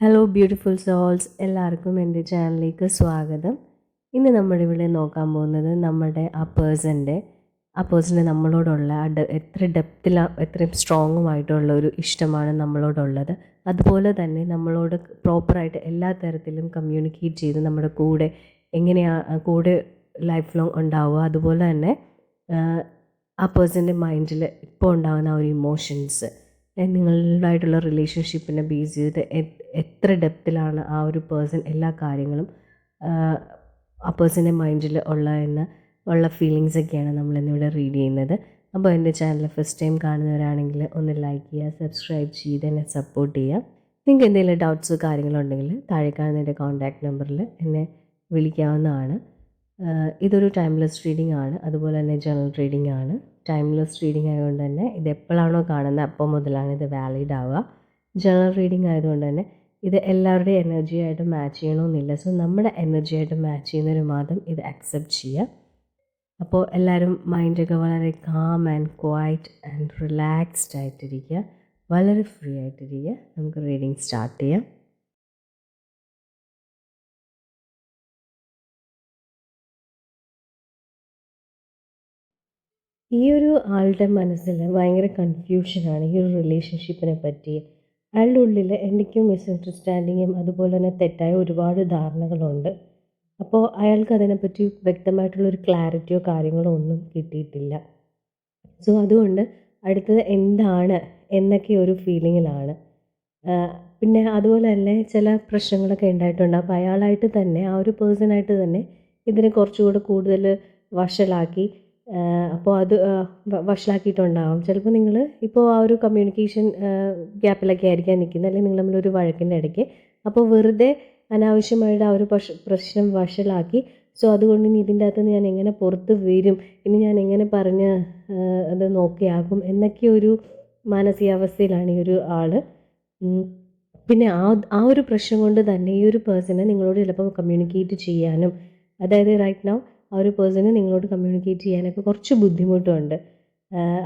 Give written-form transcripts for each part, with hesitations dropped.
Hello beautiful souls, എല്ലാവർക്കും എൻ്റെ ചാനലിലേക്ക് സ്വാഗതം. ഇന്ന് നമ്മളിവിടെ നോക്കാൻ പോകുന്നത് നമ്മുടെ പേഴ്സൻ്റെ നമ്മളോടുള്ള എത്ര എത്രയും സ്ട്രോങ്ങുമായിട്ടുള്ള ഒരു ഇഷ്ടമാണ് നമ്മളോടുള്ളത്. അതുപോലെ തന്നെ നമ്മളോട് പ്രോപ്പറായിട്ട് എല്ലാ തരത്തിലും കമ്മ്യൂണിക്കേറ്റ് ചെയ്ത് നമ്മുടെ കൂടെ കൂടെ ലൈഫ് ലോങ് ഉണ്ടാവുക. അതുപോലെ തന്നെ ആ പേഴ്സൻ്റെ മൈൻഡിൽ ഇപ്പോൾ ഉണ്ടാകുന്ന ആ ഒരു ഇമോഷൻസ്, നിങ്ങളുമായിട്ടുള്ള റിലേഷൻഷിപ്പിനെ ബേസ് ചെയ്ത് എത്ര ഡെപ്തിലാണ് ആ ഒരു പേഴ്സൺ എല്ലാ കാര്യങ്ങളും ആ പേഴ്സൻ്റെ മൈൻഡിൽ ഉള്ള ഫീലിങ്സൊക്കെയാണ് നമ്മളിന്നിവിടെ റീഡ് ചെയ്യുന്നത്. അപ്പോൾ എൻ്റെ ചാനൽ ഫസ്റ്റ് ടൈം കാണുന്നവരാണെങ്കിൽ ഒന്ന് ലൈക്ക് ചെയ്യുക, സബ്സ്ക്രൈബ് ചെയ്ത് എന്നെ സപ്പോർട്ട് ചെയ്യുക. നിങ്ങൾക്ക് എന്തെങ്കിലും ഡൗട്ട്സ് കാര്യങ്ങളുണ്ടെങ്കിൽ താഴെ കാണുന്ന എൻ്റെ കോൺടാക്റ്റ് നമ്പറിൽ എന്നെ വിളിക്കാവുന്നതാണ്. ഇതൊരു ടൈംലെസ് റീഡിംഗ് ആണ്, അതുപോലെ തന്നെ ജനറൽ റീഡിംഗ് ആണ്. ടൈംലെസ് റീഡിംഗ് ആയതുകൊണ്ട് തന്നെ ഇത് എപ്പോഴാണോ കാണുന്നത് അപ്പോൾ മുതലാണ് ഇത് വാലിഡ് ആവുക. ജനറൽ റീഡിംഗ് ആയതുകൊണ്ട് തന്നെ ഇത് എല്ലാവരുടെയും എനർജിയായിട്ട് മാച്ച് ചെയ്യണമെന്നില്ല. സോ നമ്മുടെ എനർജിയായിട്ട് മാച്ച് ചെയ്യുന്നവർ മാത്രം ഇത് അക്സെപ്റ്റ് ചെയ്യുക. അപ്പോൾ എല്ലാവരും മൈൻഡൊക്കെ വളരെ calm and quiet and relaxed ആയിട്ടിരിക്കുക, വളരെ ഫ്രീ ആയിട്ടിരിക്കുക. നമുക്ക് റീഡിംഗ് സ്റ്റാർട്ട് ചെയ്യാം. ഈ ഒരു ആളുടെ മനസ്സിൽ ഭയങ്കര കൺഫ്യൂഷനാണ് ഈ ഒരു റിലേഷൻഷിപ്പിനെ പറ്റി. അയാളുടെ ഉള്ളിൽ എന്തൊക്കെയോ മിസ്അണ്ടർസ്റ്റാൻഡിങ്ങും അതുപോലെ തന്നെ തെറ്റായ ഒരുപാട് ധാരണകളുണ്ട്. അപ്പോൾ അയാൾക്ക് അതിനെപ്പറ്റി വ്യക്തമായിട്ടുള്ളൊരു ക്ലാരിറ്റിയോ കാര്യങ്ങളോ ഒന്നും കിട്ടിയിട്ടില്ല. സോ അതുകൊണ്ട് അടുത്തത് എന്താണ് എന്നൊക്കെ ഒരു ഫീലിങ്ങിലാണ്. പിന്നെ അതുപോലെ തന്നെ ചില പ്രശ്നങ്ങളൊക്കെ ഉണ്ടായിട്ടുണ്ട്. അപ്പോൾ അയാളായിട്ട് തന്നെ, ആ ഒരു പേഴ്സണായിട്ട് തന്നെ ഇതിനെ കുറച്ചുകൂടെ കൂടുതൽ വഷളാക്കി, അപ്പോൾ അത് വഷളാക്കിയിട്ടുണ്ടാവും. ചിലപ്പോൾ നിങ്ങൾ ഇപ്പോൾ ആ ഒരു കമ്മ്യൂണിക്കേഷൻ ഗ്യാപ്പിലൊക്കെ ആയിരിക്കാം നിൽക്കുന്നത്, അല്ലെങ്കിൽ നിങ്ങൾ തമ്മിലൊരു വഴക്കിൻ്റെ ഇടയ്ക്ക്. അപ്പോൾ വെറുതെ അനാവശ്യമായിട്ട് ആ ഒരു പ്രശ്നം വഷളാക്കി. സോ അതുകൊണ്ട് ഇനി ഇതിൻ്റെ അകത്ത് നിന്ന് ഞാൻ എങ്ങനെ പുറത്ത് വരും, ഇനി ഞാൻ എങ്ങനെ പറഞ്ഞ് അത് നോക്കിയാകും എന്നൊക്കെ ഒരു മാനസികാവസ്ഥയിലാണ് ഈ ഒരു ആൾ. പിന്നെ ആ ഒരു പ്രശ്നം കൊണ്ട് തന്നെ ഈ ഒരു പേഴ്സണെ നിങ്ങളോട് ചിലപ്പോൾ കമ്മ്യൂണിക്കേറ്റ് ചെയ്യാനും, അതായത് റൈറ്റ് നൗ ആ ഒരു പേഴ്സണ് നിങ്ങളോട് കമ്മ്യൂണിക്കേറ്റ് ചെയ്യാനൊക്കെ കുറച്ച് ബുദ്ധിമുട്ടുണ്ട്.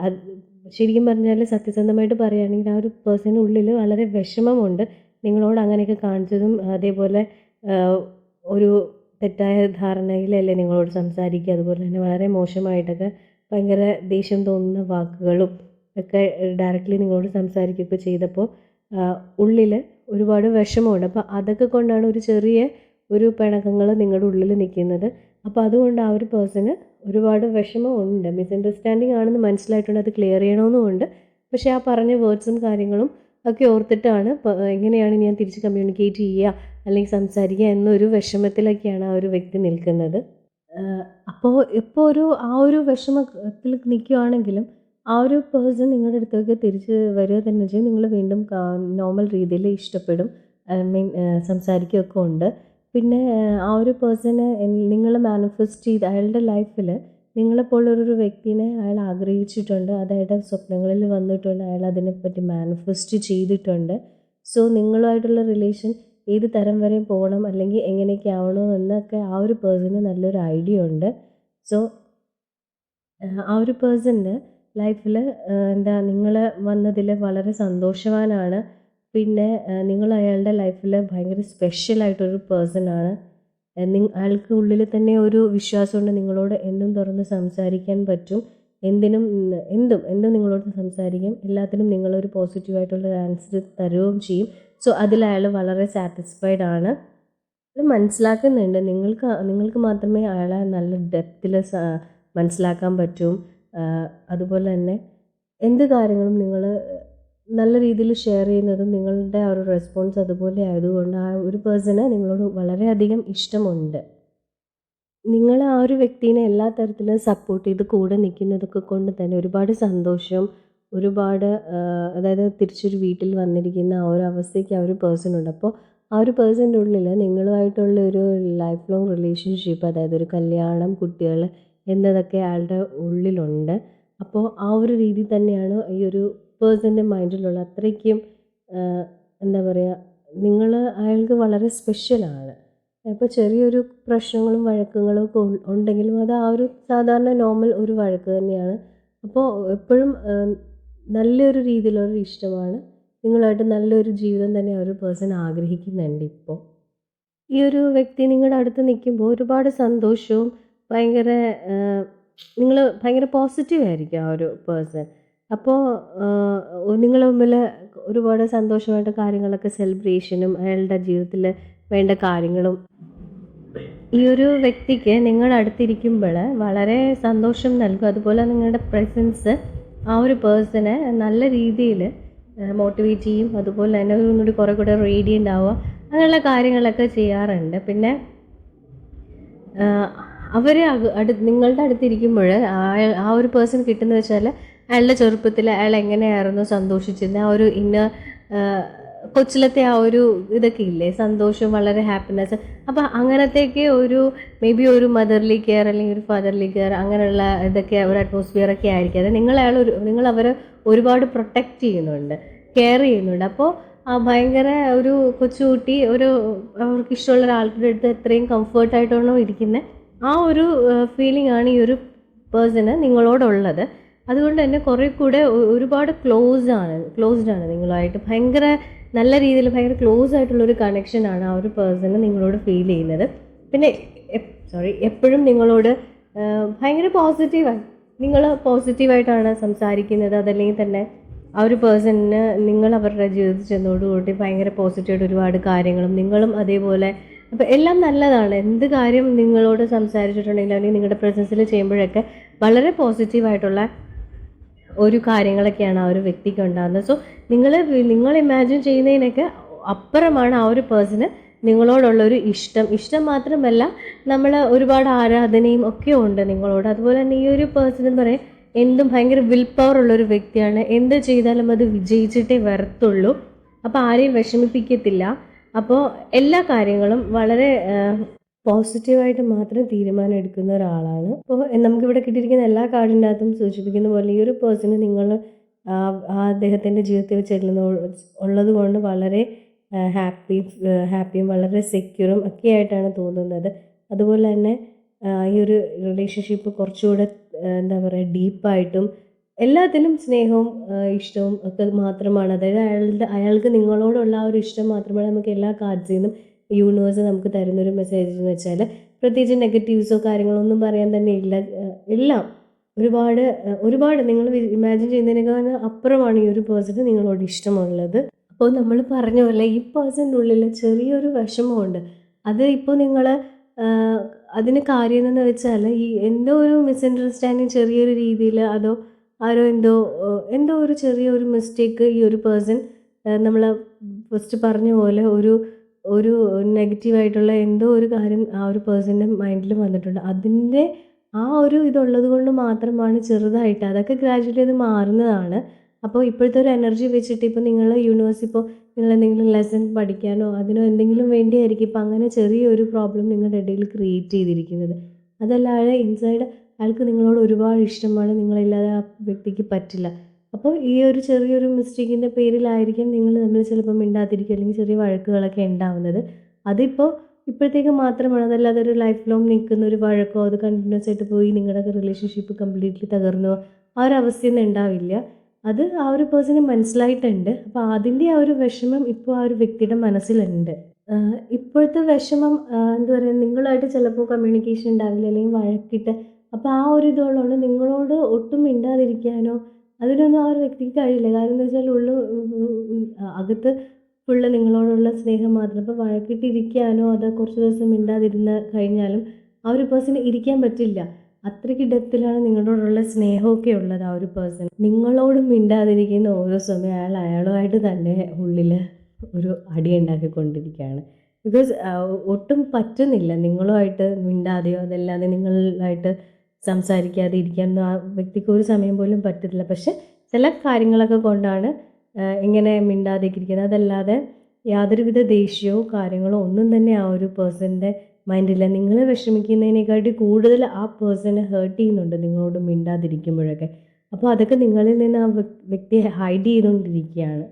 അത് ശരിക്കും പറഞ്ഞാൽ സത്യസന്ധമായിട്ട് പറയുകയാണെങ്കിൽ ആ ഒരു പേഴ്സണിൻ്റെ ഉള്ളിൽ വളരെ വിഷമമുണ്ട് നിങ്ങളോട് അങ്ങനെയൊക്കെ കാണിച്ചതും. അതേപോലെ ഒരു തെറ്റായ ധാരണയിലല്ലേ നിങ്ങളോട് സംസാരിക്കുക. അതുപോലെ തന്നെ വളരെ മോശമായിട്ടൊക്കെ ഭയങ്കര ദേഷ്യം തോന്നുന്ന വാക്കുകളും ഒക്കെ ഡയറക്റ്റ്ലി നിങ്ങളോട് സംസാരിക്കുകയൊക്കെ ചെയ്തപ്പോൾ ഉള്ളിൽ ഒരുപാട് വിഷമമുണ്ട്. അപ്പോൾ അതൊക്കെ കൊണ്ടാണ് ഒരു ചെറിയ പിണക്കങ്ങൾ നിങ്ങളുടെ ഉള്ളിൽ നിൽക്കുന്നത്. അപ്പോൾ അതുകൊണ്ട് ആ ഒരു പേഴ്സണ് ഒരുപാട് വിഷമമുണ്ട്, മിസ്അണ്ടർസ്റ്റാൻഡിങ് ആണെന്ന് മനസ്സിലായിട്ടുണ്ട്, അത് ക്ലിയർ ചെയ്യണമെന്നുമുണ്ട്. പക്ഷേ ആ പറഞ്ഞ വേർഡ്സും കാര്യങ്ങളും ഒക്കെ ഓർത്തിട്ടാണ് എങ്ങനെയാണ് ഞാൻ തിരിച്ച് കമ്മ്യൂണിക്കേറ്റ് ചെയ്യുക അല്ലെങ്കിൽ സംസാരിക്കുക എന്നൊരു വിഷമത്തിലൊക്കെയാണ് ആ ഒരു വ്യക്തി നിൽക്കുന്നത്. അപ്പോൾ ഇപ്പോൾ ആ ഒരു വിഷമത്തിൽ നിൽക്കുകയാണെങ്കിലും ആ ഒരു പേഴ്സൺ നിങ്ങളുടെ അടുത്തേക്ക് തിരിച്ച് വരിക തന്നെ ചെയ്യും. നിങ്ങൾ വീണ്ടും നോർമൽ രീതിയിൽ ഇഷ്ടപ്പെടും, സംസാരിക്കുകയൊക്കെ ഉണ്ട്. പിന്നെ ആ ഒരു പേഴ്സണ് നിങ്ങൾ മാനിഫെസ്റ്റ് ചെയ്ത് അയാളുടെ ലൈഫിൽ നിങ്ങളെപ്പോലൊരു വ്യക്തിനെ അയാൾ ആഗ്രഹിച്ചിട്ടുണ്ട്, അത് അയാളുടെ സ്വപ്നങ്ങളിൽ വന്നിട്ടുണ്ട്, അയാൾ അതിനെപ്പറ്റി മാനിഫെസ്റ്റ് ചെയ്തിട്ടുണ്ട്. സോ നിങ്ങളുമായിട്ടുള്ള റിലേഷൻ ഏത് തരം വരെ പോകണം അല്ലെങ്കിൽ എങ്ങനെയൊക്കെ ആവണോ എന്നൊക്കെ ആ ഒരു പേഴ്സണ് നല്ലൊരു ഐഡിയ ഉണ്ട്. സോ ആ ഒരു പേഴ്സണിൻ്റെ ലൈഫിൽ നിങ്ങൾ വന്നതിൽ വളരെ സന്തോഷവാനാണ്. പിന്നെ നിങ്ങൾ അയാളുടെ ലൈഫിൽ ഭയങ്കര സ്പെഷ്യലായിട്ടൊരു പേഴ്സണാണ്. അയാൾക്ക് ഉള്ളിൽ തന്നെ ഒരു വിശ്വാസമുണ്ട്, നിങ്ങളോട് എന്തും തുറന്ന് സംസാരിക്കാൻ പറ്റും, എന്തും നിങ്ങളോട് സംസാരിക്കും, എല്ലാത്തിനും നിങ്ങളൊരു പോസിറ്റീവായിട്ടുള്ളൊരു ആൻസർ തരുകയും ചെയ്യും. സോ അതിൽ അയാൾ വളരെ സാറ്റിസ്ഫൈഡ് ആണ്. മനസ്സിലാക്കുന്നുണ്ട്, നിങ്ങൾക്ക് മാത്രമേ അയാളെ നല്ല ഡെപ്തിൽ മനസ്സിലാക്കാൻ പറ്റും. അതുപോലെ തന്നെ എന്ത് കാര്യങ്ങളും നിങ്ങൾ നല്ല രീതിയിൽ ഷെയർ ചെയ്യുന്നതും നിങ്ങളുടെ ആ ഒരു റെസ്പോൺസ് അതുപോലെ ആയതുകൊണ്ട് ആ ഒരു പേഴ്സണ് നിങ്ങളോട് വളരെയധികം ഇഷ്ടമുണ്ട്. നിങ്ങൾ ആ ഒരു വ്യക്തിനെ എല്ലാ തരത്തിലും സപ്പോർട്ട് ചെയ്ത് കൂടെ നിൽക്കുന്നതൊക്കെ കൊണ്ട് തന്നെ ഒരുപാട് സന്തോഷം, ഒരുപാട് അതായത് തിരിച്ചൊരു വീട്ടിൽ വന്നിരിക്കുന്ന ആ ഒരു അവസ്ഥയ്ക്ക് ആ ഒരു പേഴ്സൺ ഉണ്ട്. അപ്പോൾ ആ ഒരു പേഴ്സൻ്റെ ഉള്ളിൽ നിങ്ങളുമായിട്ടുള്ള ഒരു ലൈഫ് ലോങ് റിലേഷൻഷിപ്പ്, അതായത് ഒരു കല്യാണം, കുട്ടികൾ എന്നതൊക്കെ അയാളുടെ ഉള്ളിലുണ്ട്. അപ്പോൾ ആ ഒരു രീതി തന്നെയാണ് ഈ ഒരു പേഴ്സൻ്റെ മൈൻഡിലുള്ള അത്രയ്ക്കും എന്താ പറയുക, നിങ്ങൾ അയാൾക്ക് വളരെ സ്പെഷ്യലാണ്. ഇപ്പോൾ ചെറിയൊരു പ്രശ്നങ്ങളും വഴക്കുകളും ഒക്കെ ഉണ്ടെങ്കിലും അത് ആ ഒരു സാധാരണ നോർമൽ ഒരു വഴക്ക് തന്നെയാണ്. അപ്പോൾ എപ്പോഴും നല്ലൊരു രീതിയിലൊരു ഇഷ്ടമാണ് നിങ്ങളുമായിട്ട് നല്ലൊരു ജീവിതം തന്നെ ആ ഒരു പേഴ്സൺ ആഗ്രഹിക്കുന്നുണ്ട് ഇപ്പോൾ. ഈ ഒരു വ്യക്തി നിങ്ങളുടെ അടുത്ത് നിൽക്കുമ്പോൾ ഒരുപാട് സന്തോഷവും ഭയങ്കര നിങ്ങൾ ഭയങ്കര പോസിറ്റീവ് ആയിരിക്കും ആ ഒരു പേഴ്സൺ. അപ്പോൾ നിങ്ങൾ തമ്മിൽ ഒരുപാട് സന്തോഷമായിട്ട് കാര്യങ്ങളൊക്കെ സെലിബ്രേഷനും അയാളുടെ ജീവിതത്തിൽ വേണ്ട കാര്യങ്ങളും ഈ ഒരു വ്യക്തിക്ക് നിങ്ങളുടെ അടുത്തിരിക്കുമ്പോൾ വളരെ സന്തോഷം നൽകും. അതുപോലെ നിങ്ങളുടെ പ്രസൻസ് ആ ഒരു പേഴ്സണെ നല്ല രീതിയിൽ മോട്ടിവേറ്റ് ചെയ്യും. അതുപോലെ തന്നെ ഒന്നുകൂടി കുറേ കൂടെ റേഡിയൻ്റ് ആവുക, അങ്ങനെയുള്ള കാര്യങ്ങളൊക്കെ ചെയ്യാറുണ്ട്. പിന്നെ അവർ നിങ്ങളുടെ അടുത്തിരിക്കുമ്പോൾ ആ ഒരു പേഴ്സൺ കിട്ടുന്നത് വെച്ചാൽ അയാളുടെ ചെറുപ്പത്തിൽ അയാൾ എങ്ങനെയായിരുന്നു സന്തോഷിച്ചിരുന്നത്, ആ ഒരു കൊച്ചിലത്തെ ആ ഒരു ഇതൊക്കെ ഇല്ലേ, സന്തോഷം, വളരെ ഹാപ്പിനെസ്. അപ്പോൾ അങ്ങനത്തെയൊക്കെ ഒരു മേ ബി ഒരു മദർലി കെയർ അല്ലെങ്കിൽ ഒരു ഫാദർലി കെയർ അങ്ങനെയുള്ള ഇതൊക്കെ ഒരു അറ്റ്മോസ്ഫിയറൊക്കെ ആയിരിക്കും. അത് നിങ്ങൾ അവരെ ഒരുപാട് പ്രൊട്ടക്റ്റ് ചെയ്യുന്നുണ്ട്, കെയർ ചെയ്യുന്നുണ്ട്. അപ്പോൾ ഭയങ്കര ഒരു കൊച്ചുകുട്ടി അവർക്ക് ഇഷ്ടമുള്ള ഒരാളുടെ അടുത്ത് എത്രയും കംഫർട്ടായിട്ടാണോ ഇരിക്കുന്നത്, ആ ഒരു ഫീലിംഗ് ആണ് ഈ ഒരു പേഴ്സണ് നിങ്ങളോടുള്ളത്. അതുകൊണ്ട് തന്നെ കുറേ കൂടെ ഒരുപാട് ക്ലോസ്ഡ് ആണ് നിങ്ങളുമായിട്ട്. ഭയങ്കര നല്ല രീതിയിൽ ഭയങ്കര ക്ലോസ് ആയിട്ടുള്ളൊരു കണക്ഷനാണ് ആ ഒരു പേഴ്സണ് നിങ്ങളോട് ഫീൽ ചെയ്യുന്നത്. പിന്നെ എപ്പോഴും നിങ്ങളോട് ഭയങ്കര നിങ്ങൾ പോസിറ്റീവായിട്ടാണ് സംസാരിക്കുന്നത്. അതല്ലെങ്കിൽ തന്നെ ആ ഒരു പേഴ്സണിന് നിങ്ങൾ അവരുടെ ജീവിതത്തിൽ ചെന്നോടുകൂടി ഭയങ്കര പോസിറ്റീവായിട്ട് ഒരുപാട് കാര്യങ്ങളും നിങ്ങളും അതേപോലെ. അപ്പോൾ എല്ലാം നല്ലതാണ്. എന്ത് കാര്യം നിങ്ങളോട് സംസാരിച്ചിട്ടുണ്ടെങ്കിലും അല്ലെങ്കിൽ നിങ്ങളുടെ പ്രസൻസിൽ ചെയ്യുമ്പോഴൊക്കെ വളരെ പോസിറ്റീവായിട്ടുള്ള ഒരു കാര്യങ്ങളൊക്കെയാണ് ആ ഒരു വ്യക്തിക്ക് ഉണ്ടാകുന്നത്. സോ നിങ്ങൾ ഇമാജിൻ ചെയ്യുന്നതിനൊക്കെ അപ്പുറമാണ് ആ ഒരു പേഴ്സണ് നിങ്ങളോടുള്ളൊരു ഇഷ്ടം മാത്രമല്ല, നമ്മൾ ഒരുപാട് ആരാധനയും ഒക്കെ ഉണ്ട് നിങ്ങളോട്. അതുപോലെ തന്നെ ഈ ഒരു പേഴ്സൺ എന്ന് പറയാൻ എന്തും ഭയങ്കര വിൽ പവർ ഉള്ളൊരു വ്യക്തിയാണ്. എന്ത് ചെയ്താലും അത് വിജയിച്ചിട്ടേ വരത്തുള്ളൂ. അപ്പോൾ ആരെയും വിഷമിപ്പിക്കത്തില്ല. അപ്പോൾ എല്ലാ കാര്യങ്ങളും വളരെ പോസിറ്റീവായിട്ട് മാത്രം തീരുമാനം എടുക്കുന്ന ഒരാളാണ്. അപ്പോൾ നമുക്കിവിടെ കിട്ടിയിരിക്കുന്ന എല്ലാ കാർഡിനകത്തും സൂചിപ്പിക്കുന്ന പോലെ ഈ ഒരു പേഴ്സണ് നിങ്ങൾ അദ്ദേഹത്തിൻ്റെ ജീവിതത്തിൽ ഉള്ളത് കൊണ്ട് വളരെ ഹാപ്പിയും വളരെ സെക്യൂറും ഒക്കെ ആയിട്ടാണ് തോന്നുന്നത്. അതുപോലെ തന്നെ ഈ ഒരു റിലേഷൻഷിപ്പ് കുറച്ചുകൂടെ എന്താ പറയുക, ഡീപ്പായിട്ടും എല്ലാത്തിനും സ്നേഹവും ഇഷ്ടവും ഒക്കെ മാത്രമാണ്. അതായത് അയാൾക്ക് നിങ്ങളോടുള്ള ആ ഒരു ഇഷ്ടം മാത്രമാണ് നമുക്ക് എല്ലാ കാർഡ്സിൽ നിന്നും യൂണിവേഴ്സ് നമുക്ക് തരുന്നൊരു മെസ്സേജ് എന്ന് വെച്ചാൽ, പ്രത്യേകിച്ച് നെഗറ്റീവ്സോ കാര്യങ്ങളോ ഒന്നും പറയാൻ തന്നെ ഇല്ല. എല്ലാം ഒരുപാട് നിങ്ങൾ ഇമാജിൻ ചെയ്യുന്നതിനേക്കാൾ അപ്പുറമാണ് ഈ ഒരു പേഴ്സണ് നിങ്ങളോട് ഇഷ്ടമുള്ളത്. അപ്പോൾ നമ്മൾ പറഞ്ഞ പോലെ ഈ പേഴ്സണിൻ്റെ ഉള്ളിൽ ചെറിയൊരു വിഷമമുണ്ട്. അത് ഇപ്പോൾ നിങ്ങൾ അതിന് കാര്യം എന്തെന്ന് വെച്ചാൽ ഈ എന്തോ ഒരു മിസ്അണ്ടർസ്റ്റാൻഡിങ് ചെറിയൊരു രീതിയിൽ, അതോ ആരോ എന്തോ ഒരു ചെറിയൊരു മിസ്റ്റേക്ക് ഈ ഒരു പേഴ്സൺ നമ്മൾ ഫസ്റ്റ് പറഞ്ഞ പോലെ ഒരു നെഗറ്റീവായിട്ടുള്ള എന്തോ ഒരു കാര്യം ആ ഒരു പേഴ്സൻ്റെ മൈൻഡിൽ വന്നിട്ടുണ്ട്. അതിൻ്റെ ആ ഒരു ഇതുള്ളത് കൊണ്ട് മാത്രമാണ് ചെറുതായിട്ട്, അതൊക്കെ ഗ്രാജുവലി അത് മാറുന്നതാണ്. അപ്പോൾ ഇപ്പോഴത്തെ ഒരു എനർജി വെച്ചിട്ട് ഇപ്പോൾ നിങ്ങൾ യൂണിവേഴ്സ് ഇപ്പോൾ നിങ്ങൾ എന്തെങ്കിലും ലെസൺ പഠിക്കാനോ അതിനോ എന്തെങ്കിലും വേണ്ടിയായിരിക്കും ഇപ്പോൾ അങ്ങനെ ചെറിയൊരു പ്രോബ്ലം നിങ്ങളുടെ ഇടയിൽ ക്രിയേറ്റ് ചെയ്തിരിക്കുന്നത്. അതല്ലാതെ ഇൻസൈഡ് അയാൾക്ക് നിങ്ങളോട് ഒരുപാട് ഇഷ്ടമാണ്, നിങ്ങളില്ലാതെ ആ വ്യക്തിക്ക് പറ്റില്ല. അപ്പോൾ ഈ ഒരു ചെറിയൊരു മിസ്റ്റേക്കിൻ്റെ പേരിലായിരിക്കും നിങ്ങൾ തമ്മിൽ ചിലപ്പോൾ മിണ്ടാതിരിക്കുക അല്ലെങ്കിൽ ചെറിയ വഴക്കുകളൊക്കെ ഉണ്ടാവുന്നത്. അതിപ്പോൾ ഇപ്പോഴത്തേക്ക് മാത്രമാണ്. അതല്ലാതെ ഒരു ലൈഫ് ലോങ് നിൽക്കുന്ന ഒരു വഴക്കോ അത് കണ്ടിന്യൂസ് ആയിട്ട് പോയി നിങ്ങളുടെ റിലേഷൻഷിപ്പ് കംപ്ലീറ്റ്ലി തകർന്നോ ആ ഒരു അവസ്ഥയൊന്നും ഉണ്ടാവില്ല. അത് ആ ഒരു പേഴ്സണ് മനസ്സിലായിട്ടുണ്ട്. അപ്പോൾ അതിൻ്റെ ആ ഒരു വിഷമം ഇപ്പോൾ ആ ഒരു വ്യക്തിയുടെ മനസ്സിലുണ്ട്. ഇപ്പോഴത്തെ വിഷമം എന്താ പറയുക, നിങ്ങളായിട്ട് ചിലപ്പോൾ കമ്മ്യൂണിക്കേഷൻ ഉണ്ടാവില്ല അല്ലെങ്കിൽ വഴക്കിട്ട്, അപ്പോൾ ആ ഒരു ഇതുള്ളതുകൊണ്ട് നിങ്ങളോട് ഒട്ടും മിണ്ടാതിരിക്കാനോ അതിനൊന്നും ആ ഒരു വ്യക്തിക്ക് കഴിയില്ല. കാരണം എന്താ വെച്ചാൽ അകത്ത് ഫുള്ള് നിങ്ങളോടുള്ള സ്നേഹം മാത്രം. അപ്പോൾ വഴക്കിട്ടിരിക്കാനോ അതോ കുറച്ച് ദിവസം മിണ്ടാതിരുന്ന് കഴിഞ്ഞാലും ആ ഒരു പേഴ്സണ് ഇരിക്കാൻ പറ്റില്ല. അത്രയ്ക്ക് ഡെപ്തിലാണ് നിങ്ങളോടുള്ള സ്നേഹമൊക്കെ ഉള്ളത് ആ ഒരു പേഴ്സൺ. നിങ്ങളോടും മിണ്ടാതിരിക്കുന്ന ഓരോ സമയം അയാളുമായിട്ട് തന്നെ ഉള്ളിൽ ഒരു അടി ഉണ്ടാക്കിക്കൊണ്ടിരിക്കുകയാണ്. ബിക്കോസ് ഒട്ടും പറ്റുന്നില്ല നിങ്ങളുമായിട്ട് മിണ്ടാതെയോ അതല്ലാതെ നിങ്ങളായിട്ട് സംസാരിക്കാതെ ഇരിക്കാനൊന്നും ആ വ്യക്തിക്ക് ഒരു സമയം പോലും പറ്റത്തില്ല. പക്ഷെ ചില കാര്യങ്ങളൊക്കെ കൊണ്ടാണ് ഇങ്ങനെ മിണ്ടാതിരിക്കുന്നത്. അതല്ലാതെ യാതൊരുവിധ ദേഷ്യവും കാര്യങ്ങളോ ഒന്നും തന്നെ ആ ഒരു പേഴ്സൻ്റെ മൈൻഡില്ല. നിങ്ങൾ വിഷമിക്കുന്നതിനേക്കാട്ടി കൂടുതൽ ആ പേഴ്സണെ ഹേർട്ട് ചെയ്യുന്നുണ്ട് നിങ്ങളോട് മിണ്ടാതിരിക്കുമ്പോഴൊക്കെ. അപ്പോൾ അതൊക്കെ നിങ്ങളിൽ നിന്ന് ആ വ്യക്തിയെ ഹൈഡ് ചെയ്തുകൊണ്ടിരിക്കുകയാണ്.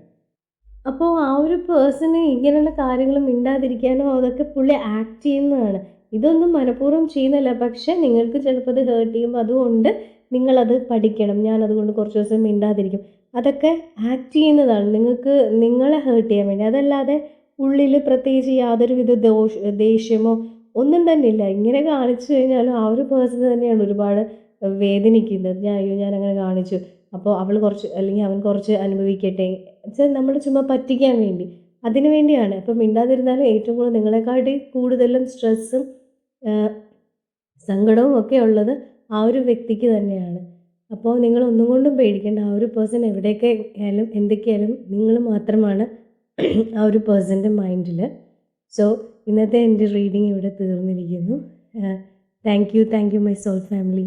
അപ്പോൾ ആ ഒരു പേഴ്സണ് ഇങ്ങനെയുള്ള കാര്യങ്ങൾ മിണ്ടാതിരിക്കാനോ അതൊക്കെ പുള്ളി ആക്ട് ചെയ്യുന്നതാണ്. ഇതൊന്നും മനഃപൂർവ്വം ചെയ്യുന്നില്ല. പക്ഷേ നിങ്ങൾക്ക് ചിലപ്പോൾ അത് ഹേർട്ട് ചെയ്യുമ്പോൾ അതുകൊണ്ട് നിങ്ങളത് പഠിക്കണം. ഞാനതുകൊണ്ട് കുറച്ച് ദിവസം മിണ്ടാതിരിക്കും. അതൊക്കെ ആക്ട് ചെയ്യുന്നതാണ് നിങ്ങൾക്ക് നിങ്ങളെ ഹേർട്ട് ചെയ്യാൻ വേണ്ടി. അതല്ലാതെ ഉള്ളിൽ പ്രത്യേകിച്ച് യാതൊരുവിധ ദേഷ്യമോ ഒന്നും തന്നെ ഇല്ല. ഇങ്ങനെ കാണിച്ചു കഴിഞ്ഞാലും ആ ഒരു പേഴ്സൺ തന്നെയാണ് ഒരുപാട് വേദനിക്കുന്നത്. അയ്യോ ഞാനങ്ങനെ കാണിച്ചു, അപ്പോൾ അവൾ കുറച്ച് അല്ലെങ്കിൽ അവൻ കുറച്ച് അനുഭവിക്കട്ടെ വെച്ചാൽ നമ്മൾ ചുമ്മാ പറ്റിക്കാൻ വേണ്ടി, അതിനു വേണ്ടിയാണ്. അപ്പോൾ മിണ്ടാതിരുന്നാലും ഏറ്റവും കൂടുതൽ നിങ്ങളെക്കാട്ടി കൂടുതലും സ്ട്രെസ്സും സങ്കടവും ഒക്കെ ഉള്ളത് ആ ഒരു വ്യക്തിക്ക് തന്നെയാണ്. അപ്പോൾ നിങ്ങൾ ഒന്നും കൊണ്ടും പേടിക്കേണ്ട. ആ ഒരു പേഴ്സൺ എവിടെയൊക്കെ ആയാലും എന്തൊക്കെയായാലും നിങ്ങൾ മാത്രമാണ് ആ ഒരു പേഴ്സൻ്റെ മൈൻഡിൽ. സോ ഇന്നത്തെ എൻ്റെ റീഡിങ് ഇവിടെ തീർന്നിരിക്കുന്നു. Thank you my soul family.